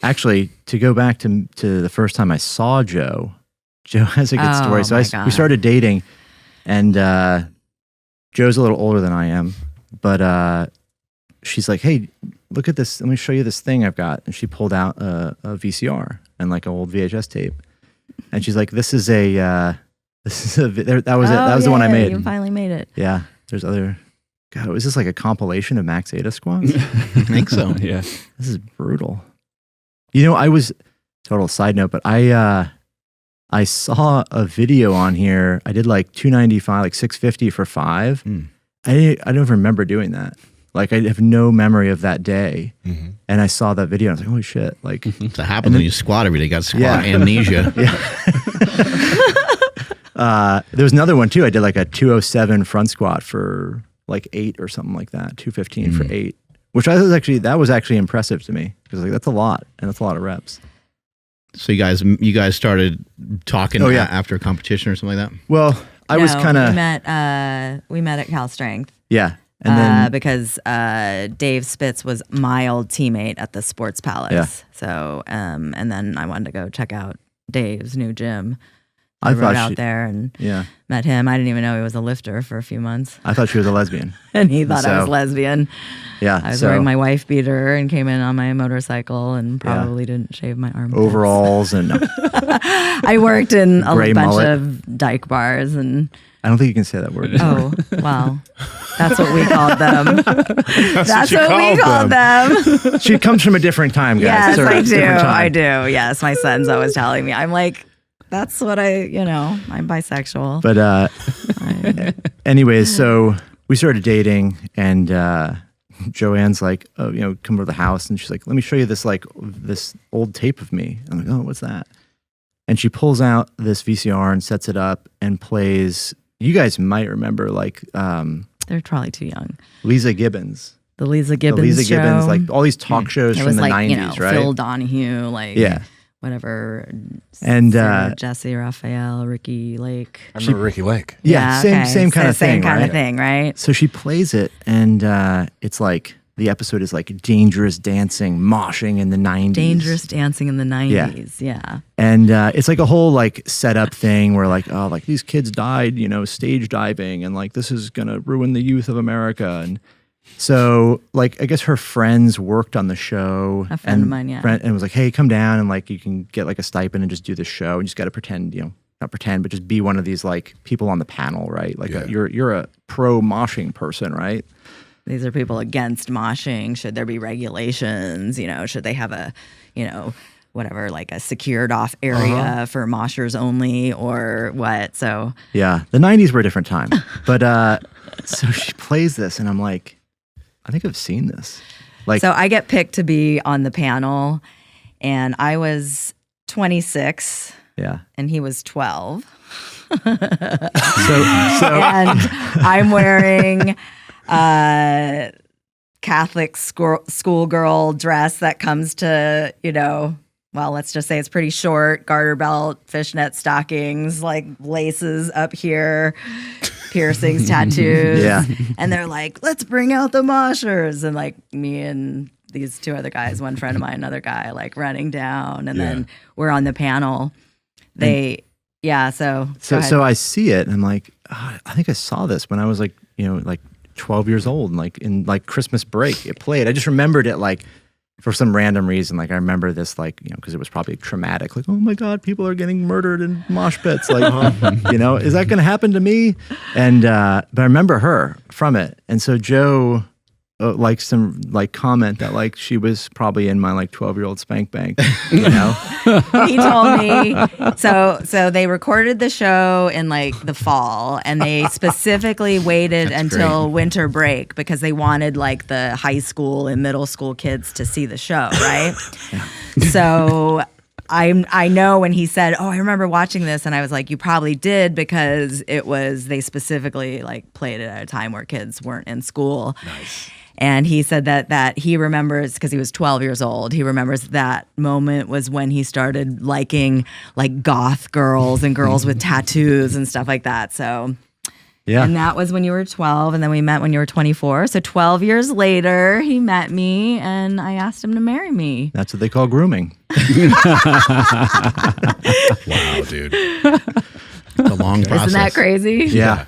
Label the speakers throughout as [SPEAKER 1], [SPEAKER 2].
[SPEAKER 1] Actually, to go back to the first time I saw Joe has a good story. So we started dating, and Joe's a little older than I am, but she's like, "Hey, look at this. Let me show you this thing I've got." And she pulled out a VCR and like an old VHS tape, and she's like, that was it. That was the one I made.
[SPEAKER 2] You finally made it.
[SPEAKER 1] Yeah. There's other. God, was this like a compilation of Max Aita squats?
[SPEAKER 3] I think so. Yeah.
[SPEAKER 1] This is brutal. You know, I was total side note, but I saw a video on here. I did like 295, like 650 for 5. I don't remember doing that. Like I have no memory of that day. And I saw that video. And I was like, holy shit! Like
[SPEAKER 3] that happens when you squat every day. You got squat amnesia.
[SPEAKER 1] There was another one too. I did like a 207 front squat for like 8 or something like that. 215 for 8. Which that was actually impressive to me because like that's a lot, and that's a lot of reps.
[SPEAKER 3] So you guys started talking after a competition or something like that?
[SPEAKER 1] Well, I was kind of
[SPEAKER 2] we met at Cal Strength.
[SPEAKER 1] Yeah, and then
[SPEAKER 2] because Dave Spitz was my old teammate at the Sports Palace.
[SPEAKER 1] Yeah.
[SPEAKER 2] So and then I wanted to go check out Dave's new gym. I
[SPEAKER 1] I
[SPEAKER 2] rode
[SPEAKER 1] thought
[SPEAKER 2] out there and
[SPEAKER 1] yeah.
[SPEAKER 2] met him. I didn't even know he was a lifter for a few months.
[SPEAKER 1] I thought she was a lesbian.
[SPEAKER 2] And he thought I was lesbian.
[SPEAKER 1] Yeah.
[SPEAKER 2] I was wearing my wife beater and came in on my motorcycle and probably didn't shave my armpits.
[SPEAKER 1] Overalls and
[SPEAKER 2] I worked in a bunch
[SPEAKER 1] mullet.
[SPEAKER 2] of dyke bars and
[SPEAKER 1] I don't think you can say that word.
[SPEAKER 2] oh, wow. That's what we called them. That's what we called them.
[SPEAKER 1] She comes from a different time, guys.
[SPEAKER 2] Yes, I do.
[SPEAKER 1] Different time.
[SPEAKER 2] I do. Yes, my son's always telling me. I'm like, that's what I'm bisexual.
[SPEAKER 1] But anyways, so we started dating, and Joanne's like, oh, come over to the house, and she's like, let me show you this this old tape of me. I'm like, oh, what's that? And she pulls out this VCR and sets it up and plays. You guys might remember
[SPEAKER 2] they're probably too young.
[SPEAKER 1] Lisa Gibbons.
[SPEAKER 2] The Lisa Gibbons show.
[SPEAKER 1] Like all these talk shows from the 90s, right?
[SPEAKER 2] Phil Donahue, whatever.
[SPEAKER 1] And
[SPEAKER 2] Jesse Raphael, Ricky Lake.
[SPEAKER 4] I remember Ricky Lake.
[SPEAKER 1] Yeah, same kind of thing.
[SPEAKER 2] Same kind of thing, right?
[SPEAKER 1] So she plays it, and it's like the episode is like dangerous dancing, moshing in the 90s.
[SPEAKER 2] Dangerous dancing in the 90s, yeah.
[SPEAKER 1] And it's like a whole like setup thing where like, oh, like these kids died, stage diving, and like this is gonna ruin the youth of America. And so like I guess her friends worked on the show.
[SPEAKER 2] A friend of mine, yeah.
[SPEAKER 1] And was like, hey, come down and like you can get like a stipend and just do the show. And you just got to pretend, not pretend, but just be one of these like people on the panel, right? Like you're a pro moshing person, right?
[SPEAKER 2] These are people against moshing. Should there be regulations? Should they have a, whatever, like a secured off area for moshers only or what? So
[SPEAKER 1] yeah, the 90s were a different time. But so she plays this and I'm like, I think I've seen this.
[SPEAKER 2] So I get picked to be on the panel and I was 26.
[SPEAKER 1] Yeah.
[SPEAKER 2] And he was 12.
[SPEAKER 1] So
[SPEAKER 2] and I'm wearing Catholic schoolgirl dress that comes to, well, let's just say it's pretty short, garter belt, fishnet stockings, like laces up here, piercings, tattoos.
[SPEAKER 1] Yeah.
[SPEAKER 2] And they're like, let's bring out the moshers. And like me and these two other guys, one friend of mine, another guy, like running down. And then we're on the panel. So
[SPEAKER 1] I see it and I'm like, oh, I think I saw this when I was like, like 12 years old and like in like Christmas break it played. I just remembered it like for some random reason. Like I remember this like, because it was probably traumatic. Like, oh my God, people are getting murdered in mosh pits. Like, is that going to happen to me? And, but I remember her from it. And so Joe like some like comment that like she was probably in my like 12-year-old spank bank,
[SPEAKER 2] He told me. So they recorded the show in like the fall and they specifically waited until winter break because they wanted like the high school and middle school kids to see the show, right? So I know when he said, oh, I remember watching this and I was like, you probably did because they specifically like played it at a time where kids weren't in school.
[SPEAKER 4] Nice.
[SPEAKER 2] And he said that he remembers, because he was 12 years old, he remembers that moment was when he started liking like goth girls and girls with tattoos and stuff like that. So
[SPEAKER 1] Yeah.
[SPEAKER 2] And that was when you were 12, and then we met when you were 24. So 12 years later, he met me, and I asked him to marry me.
[SPEAKER 1] That's what they call grooming.
[SPEAKER 4] Wow, dude.
[SPEAKER 3] It's a long process.
[SPEAKER 2] Isn't that crazy?
[SPEAKER 1] Yeah.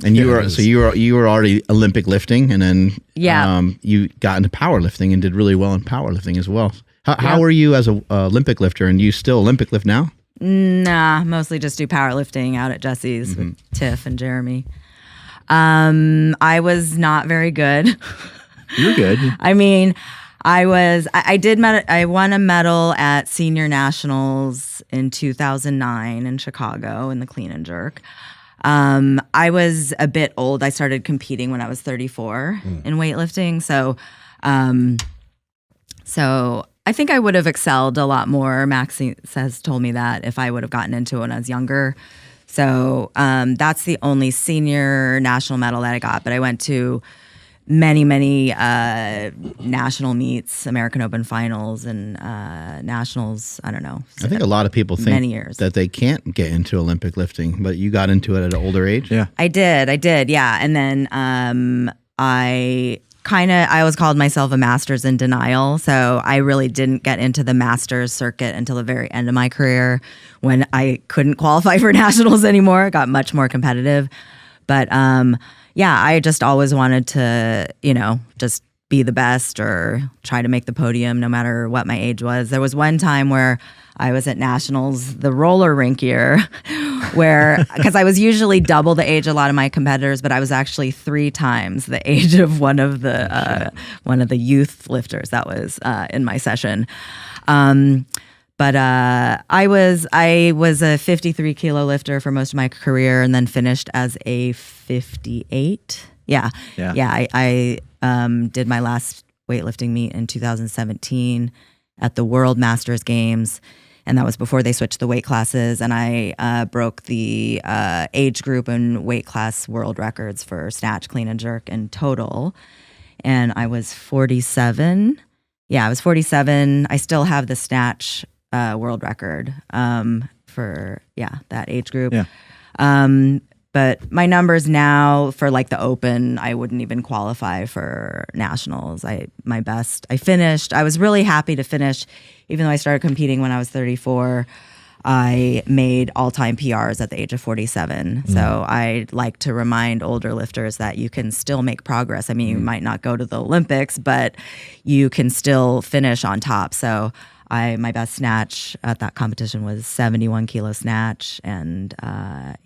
[SPEAKER 3] And you were already Olympic lifting, and then you got into powerlifting and did really well in powerlifting as well. How were you as a Olympic lifter, and you still Olympic lift now?
[SPEAKER 2] Nah, mostly just do powerlifting out at Jesse's with Tiff and Jeremy. I was not very good.
[SPEAKER 1] You're good.
[SPEAKER 2] I mean, I won a medal at Senior Nationals in 2009 in Chicago in the clean and jerk. I was a bit old. I started competing when I was 34 in weightlifting. So I think I would have excelled a lot more. Max has told me that if I would have gotten into it when I was younger. So that's the only senior national medal that I got. But I went to many national meets, American Open finals, and nationals. I don't know.
[SPEAKER 3] I think a lot of people think
[SPEAKER 2] many years.
[SPEAKER 3] that they can't get into Olympic lifting, but you got into it at an older age.
[SPEAKER 1] Yeah,
[SPEAKER 2] I did. Yeah, and then I always called myself a master's in denial. So I really didn't get into the master's circuit until the very end of my career when I couldn't qualify for nationals anymore. It got much more competitive. But yeah, I just always wanted to, just be the best or try to make the podium no matter what my age was. There was one time where I was at nationals, the roller rink year, because I was usually double the age of a lot of my competitors, but I was actually 3 times the age of one of the youth lifters that was in my session. But I was a 53 kilo lifter for most of my career, and then finished as a 58. Yeah. I did my last weightlifting meet in 2017 at the World Masters Games, and that was before they switched the weight classes. And I broke the age group and weight class world records for snatch, clean, and jerk in total. And I was 47. Yeah, I was 47. I still have the snatch world record for that age group.
[SPEAKER 1] Yeah.
[SPEAKER 2] But my numbers now for like the open, I wouldn't even qualify for nationals. I was really happy to finish, even though I started competing when I was 34. I made all-time PRs at the age of 47. So I'd like to remind older lifters that you can still make progress. I mean, you might not go to the Olympics, but you can still finish on top. So my best snatch at that competition was 71 kilo snatch and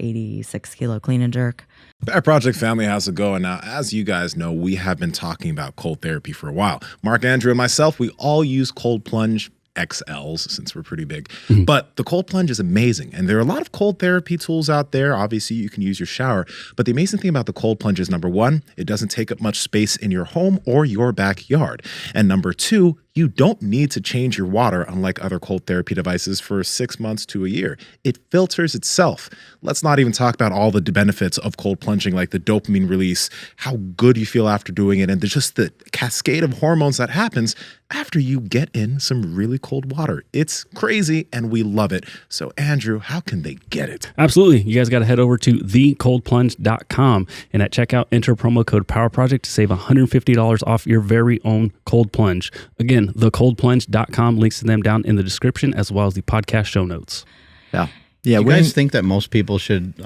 [SPEAKER 2] 86 kilo clean and jerk.
[SPEAKER 4] Our project family, how's it going? Now, as you guys know, we have been talking about cold therapy for a while. Mark, Andrew, and myself, we all use cold plunge XLs since we're pretty big. But the cold plunge is amazing. And there are a lot of cold therapy tools out there. Obviously, you can use your shower. But the amazing thing about the cold plunge is, number one, it doesn't take up much space in your home or your backyard. And number two, you don't need to change your water, unlike other cold therapy devices, for 6 months to a year. It filters itself. Let's not even talk about all the benefits of cold plunging, like the dopamine release, how good you feel after doing it, and just the cascade of hormones that happens after you get in some really cold water. It's crazy, and we love it. So, Andrew, how can they get it?
[SPEAKER 5] Absolutely. You guys got to head over to thecoldplunge.com, and at checkout, enter promo code PowerProject to save $150 off your very own cold plunge. Again, thecoldplunge.com, links to them down in the description, as well as the podcast show notes.
[SPEAKER 1] Yeah.
[SPEAKER 3] Do you guys think that most people should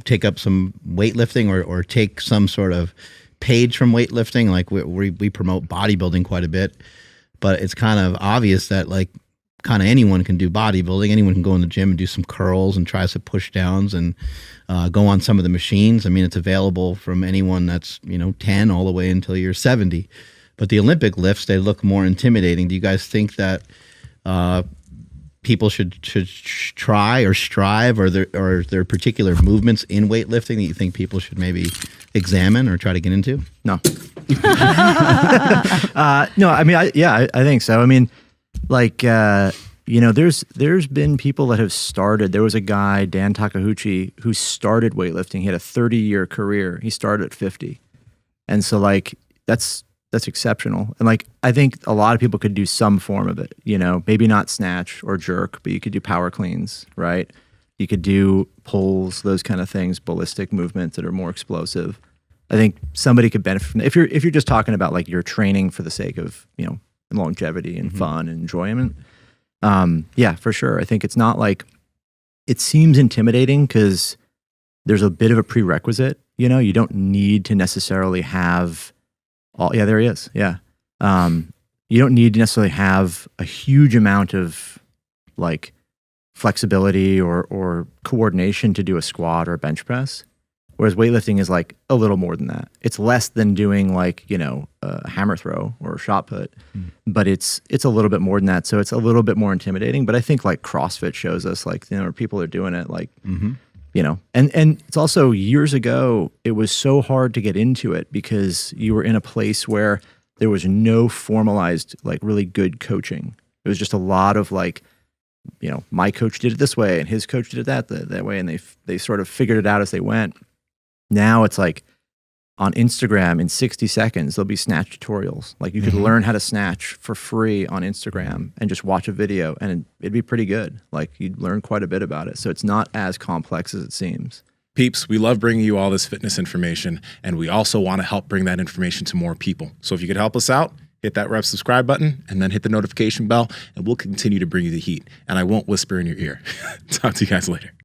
[SPEAKER 3] take up some weightlifting or take some sort of page from weightlifting? Like we promote bodybuilding quite a bit, but it's kind of obvious that like kind of anyone can do bodybuilding. Anyone can go in the gym and do some curls and try some push downs and go on some of the machines. I mean, it's available from anyone that's 10 all the way until you're 70. But the Olympic lifts, they look more intimidating. Do you guys think that people should try or strive, or are there particular movements in weightlifting that you think people should maybe examine or try to get into?
[SPEAKER 1] No. No, I mean, I think so. I mean, like, there's been people that have started. There was a guy, Dan Takeuchi, who started weightlifting. He had a 30-year career. He started at 50. And so, like, that's exceptional. And like, I think a lot of people could do some form of it, maybe not snatch or jerk, but you could do power cleans, right? You could do pulls, those kind of things, ballistic movements that are more explosive. I think somebody could benefit from that. If you're just talking about like you're training for the sake of, longevity and fun and enjoyment. Yeah, for sure. I think it's not like, it seems intimidating because there's a bit of a prerequisite, you don't need to necessarily have yeah, there he is. Yeah. You don't need to necessarily have a huge amount of like flexibility or coordination to do a squat or a bench press. Whereas weightlifting is like a little more than that. It's less than doing like, a hammer throw or a shot put, but it's a little bit more than that. So it's a little bit more intimidating, but I think like CrossFit shows us like, people are doing it like, and it's also years ago, it was so hard to get into it because you were in a place where there was no formalized, like really good coaching. It was just a lot of like, my coach did it this way and his coach did it that way. And they sort of figured it out as they went. Now it's like on Instagram in 60 seconds, there'll be snatch tutorials. Like you could learn how to snatch for free on Instagram and just watch a video and it'd be pretty good. Like you'd learn quite a bit about it. So it's not as complex as it seems.
[SPEAKER 4] Peeps, we love bringing you all this fitness information, and we also want to help bring that information to more people. So if you could help us out, hit that red subscribe button and then hit the notification bell, and we'll continue to bring you the heat. And I won't whisper in your ear. Talk to you guys later.